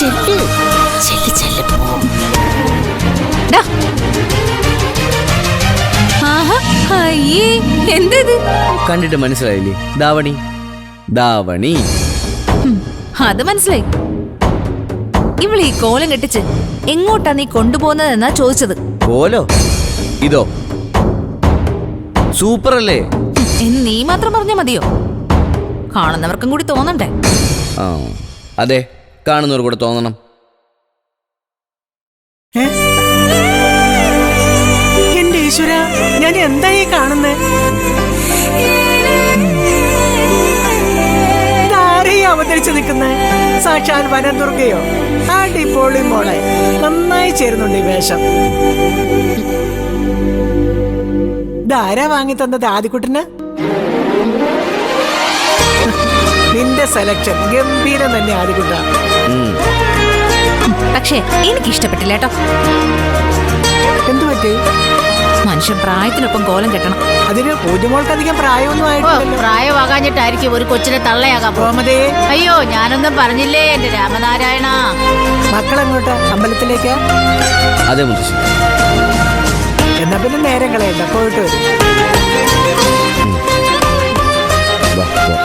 ചെല്ല് ചെല്ല് ചെല്ല് പോ. എന്തത് കണ്ടിട്ട് മനസ്സിലായില്ലേ? ധാവണി ധാവണി. അത് മനസ്സിലായി. ഇവളീ കോലം കെട്ടിച്ച് എങ്ങോട്ടാ നീ കൊണ്ടുപോകുന്നതെന്നാ ചോദിച്ചത്. കോലോ? ഇതോ? സൂപ്പർ അല്ലേ? എന്ന് നീ മാത്രം പറഞ്ഞാ മതിയോ? കാണുന്നവർക്കും കൂടി തോന്നണ്ടേ? ആ അതെ, കാണുന്നവർ കൂടെ തോന്നണം. എന്റെ ഈശ്വര, ഞാൻ എന്തായി കാണുന്നേ? ഇതാരെയും അവതരിച്ച് നിൽക്കുന്നേ? സാക്ഷാൽ വനദുർഗയോ? അടിപൊളി മോളെ, നന്നായി ചേരുന്നുണ്ട് ഈ വേഷം. ഇതാരാ വാങ്ങി തന്നത് ആദിക്കുട്ടന്? നിന്റെ സെലക്ഷൻ ഗംഭീരം തന്നെ ആദിക്കുട്ട. പക്ഷേ എനിക്കിഷ്ടപ്പെട്ടില്ല കേട്ടോ. എന്തു പറ്റി? മനുഷ്യൻ പ്രായത്തിനൊപ്പം കോലം കെട്ടണം. അതിന് പൂജമോൾക്ക് അധികം പ്രായമൊന്നും ആയിട്ടില്ലല്ലോ. പ്രായമാകാഞ്ഞിട്ടായിരിക്കും ഒരു കൊച്ചിനെ തള്ളയാകാൻ കോമതേ. അയ്യോ, ഞാനൊന്നും പറഞ്ഞില്ലേ എന്റെ രാമനാരായണ. മക്കളെങ്ങോട്ടാ? അമ്പലത്തിലേക്കാ? അതെ മുത്തശ്ശി. എന്നാ പിന്നെ നേരം കളയണ്ട, പോയിട്ട് വരും. വാ, വാ.